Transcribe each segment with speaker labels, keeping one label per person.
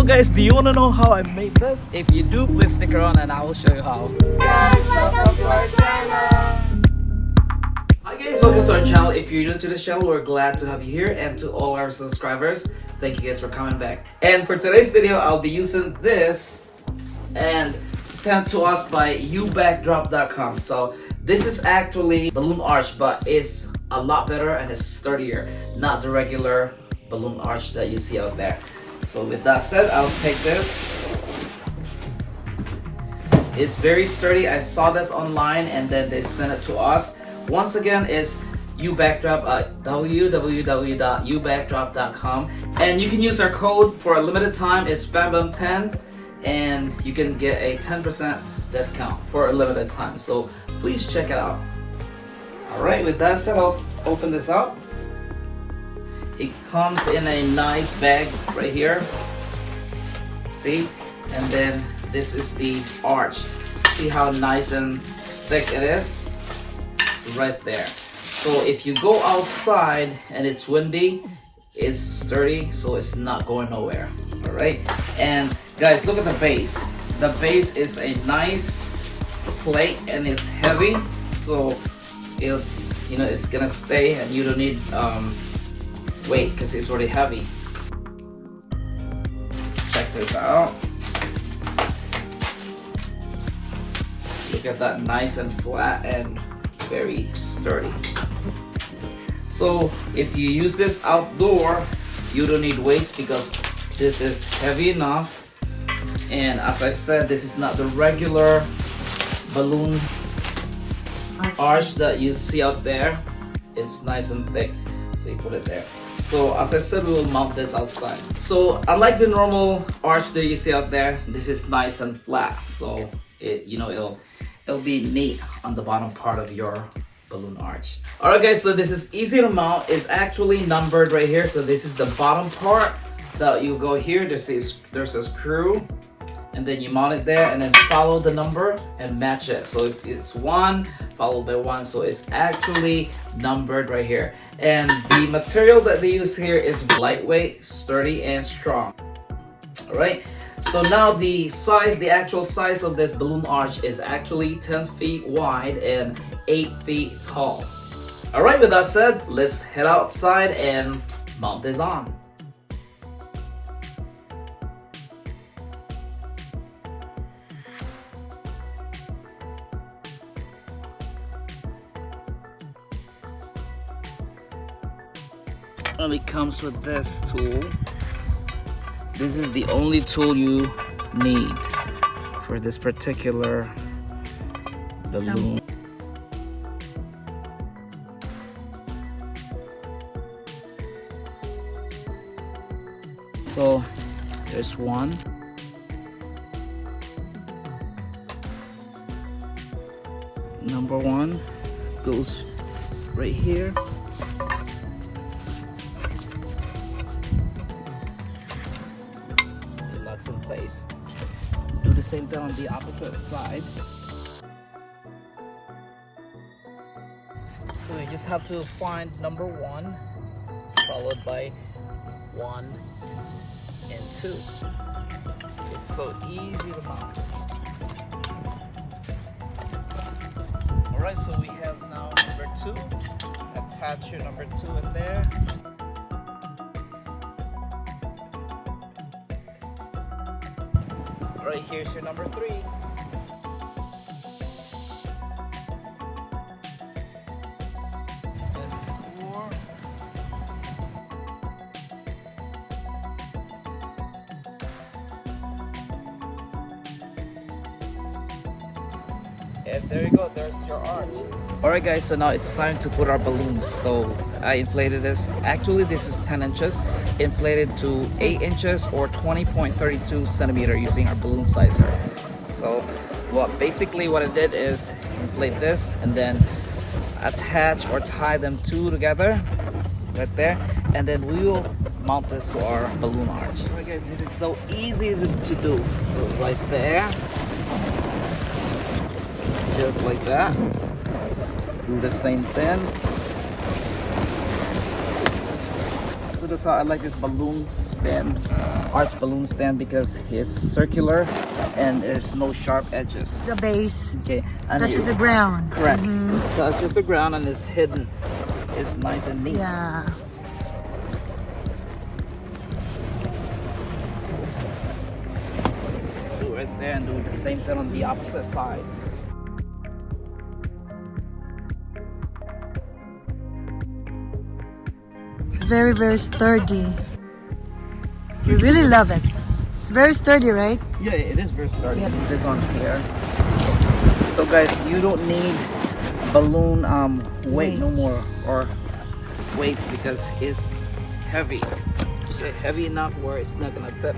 Speaker 1: guys, do you want to know how I made this? If you do, please stick around and I will show you how.
Speaker 2: Guys, welcome to our channel!
Speaker 1: Hi guys, welcome to our channel. If you're new to the channel, we're glad to have you here, and to all our subscribers, thank you guys for coming back. And for today's video, I'll be using this and sent to us by ubackdrop.com. So this is actually balloon arch, but it's a lot better and it's sturdier, not the regular balloon arch that you see out there. So with that said, I'll take this. It's very sturdy. I saw this online and then they sent it to us. Once again, it's ubackdrop at www.ubackdrop.com, and you can use our code for a limited time. It's BAMBAM10, and you can get a 10% discount for a limited time. So please check it out. All right, with that said, I'll open this up. It comes in a nice bag right here. See? And then this is the arch. See how nice and thick it is? Right there. So if you go outside and it's windy, it's sturdy, so it's not going nowhere. All right. And guys, look at the base. The base is a nice plate and it's heavy, so it's, you know, it's gonna stay, and you don't need weight because it's already heavy. Check this out. Look at that, nice and flat and very sturdy. So if you use this outdoor, you don't need weights because this is heavy enough. And as I said, this is not the regular balloon arch that you see out there. It's nice and thick, so you put it there. So as I said, we will mount this outside. So unlike the normal arch that you see out there, this is nice and flat, so it, you know, it'll be neat on the bottom part of your balloon arch. Alright guys, so this is easy to mount. It's actually numbered right here. So this is the bottom part that you go here. There's a screw, and then you mount it there, and then follow the number and match it. So it's 1 followed by 1, so it's actually numbered right here. And the material that they use here is lightweight, sturdy, and strong. Alright, so now the size, the actual size of this balloon arch is actually 10 feet wide and 8 feet tall. Alright, with that said, let's head outside and mount this on. And it comes with this tool. This is the only tool you need for this particular balloon. So there's one. Number 1 goes right here. It locks in place. Do the same thing on the opposite side. So you just have to find number 1 followed by 1 and 2. It's so easy to mount. Alright, so we have now number 2. Attach your number 2 in there. Alright, here's your number 3. And 4. And there you go, there's your arch. Alright guys, so now it's time to put our balloons. So I inflated this. Actually, this is 10 inches. Inflated to 8 inches or 20.32 centimeter using our balloon sizer. So basically what I did is inflate this and then attach or tie them two together right there. And then we will mount this to our balloon arch. Alright guys, this is so easy to do. So right there. Just like that. Do the same thing. So this out, I like this balloon stand, arch balloon stand, because it's circular and there's no sharp edges.
Speaker 3: The base
Speaker 1: Okay, and
Speaker 3: touches the ground.
Speaker 1: correct. Touches the ground and it's hidden. It's nice and neat.
Speaker 3: Yeah.
Speaker 1: Do it there and do the same thing on the opposite side.
Speaker 3: Very, very sturdy. You really love it. It's very sturdy, right?
Speaker 1: Yeah, it is very sturdy.
Speaker 3: Yeah.
Speaker 1: This on here. So guys, you don't need balloon weight no more, or weights, because it's heavy. It's heavy enough where it's not gonna tip.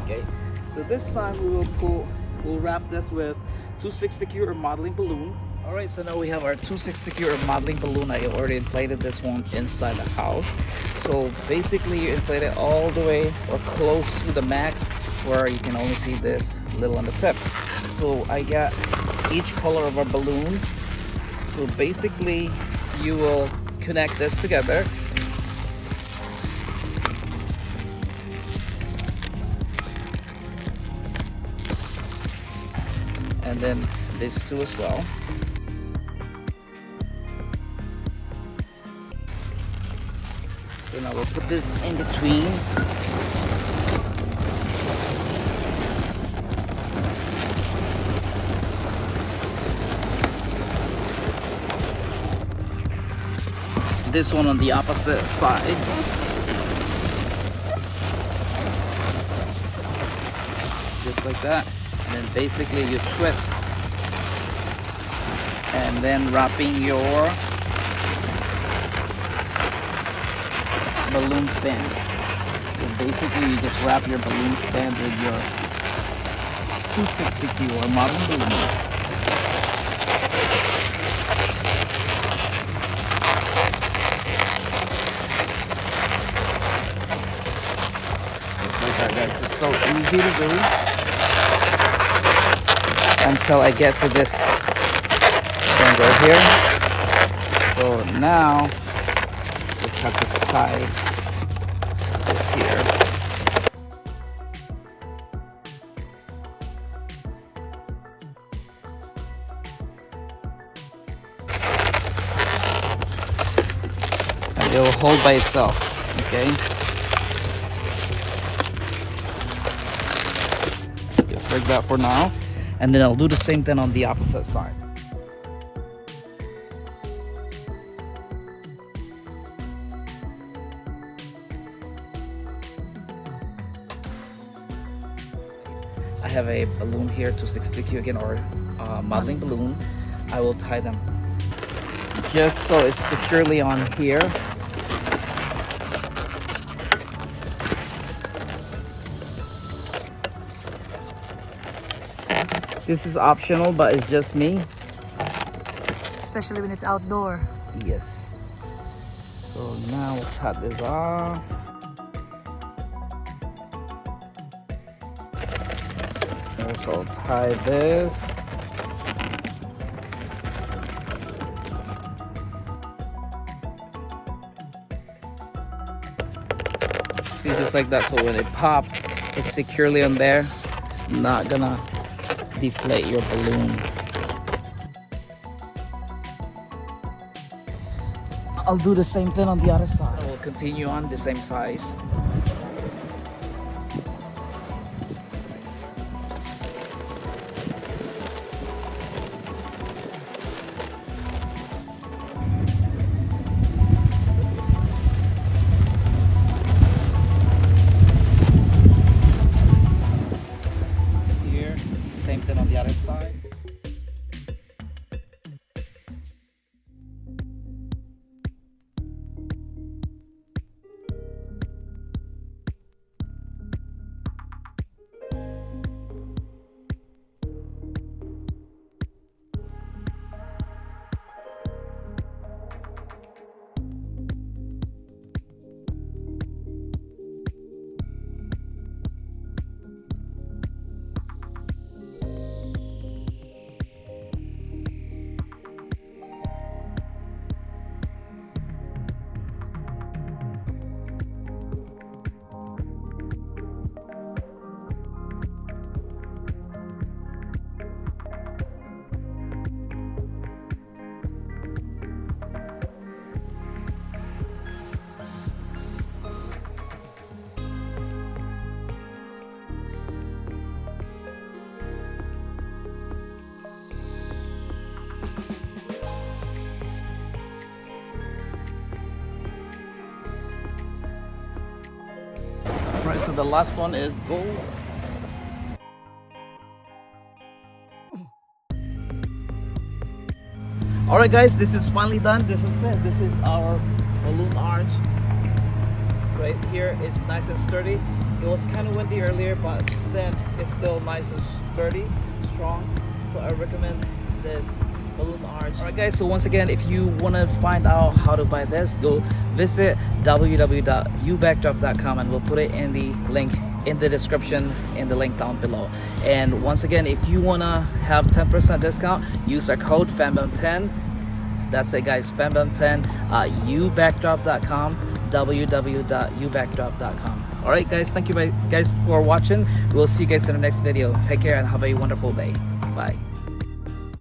Speaker 1: Okay. So this time we'll wrap this with 260Q or modeling balloon. Alright, so now we have our 260Q or modeling balloon. I already inflated this one inside the house. So basically you inflate it all the way or close to the max, where you can only see this little on the tip. So I got each color of our balloons. So basically you will connect this together. And then these two as well. So now we'll put this in between. This one on the opposite side. Just like that. And then basically you twist. And then wrapping your balloon stand. So basically you just wrap your balloon stand with your 260Q or modern balloon. Just like that, guys. It's so easy to do until I get to this thing right here. So now just have to tie this here. And it will hold by itself, okay? Just like that for now. And then I'll do the same thing on the opposite side. I have a balloon here, 260Q again, or modeling balloon. I will tie them just so it's securely on here. This is optional, but it's just me.
Speaker 3: Especially when it's outdoor.
Speaker 1: Yes. So now we'll cut this off. Also tie this. See, just like that. So when it pops, it's securely on there. It's not gonna deflate your balloon. I'll do the same thing on the other side. I will continue on the same size. Here, same thing on the other side. the last one is gold. Alright guys, this is finally done. This is it. This is our balloon arch. Right here, it's nice and sturdy. It was kind of windy earlier, but then it's still nice and sturdy, strong. So I recommend this balloon arch. Alright guys, so once again, if you want to find out how to buy this, go visit www.ubackdrop.com and we'll put it in the link in the description, in the link down below. And once again, if you want to have 10% discount, use our code FANBAM10. That's it guys, FANBAM10, ubackdrop.com, www.ubackdrop.com. Alright guys, thank you guys for watching. We'll see you guys in the next video. Take care and have a wonderful day. Bye.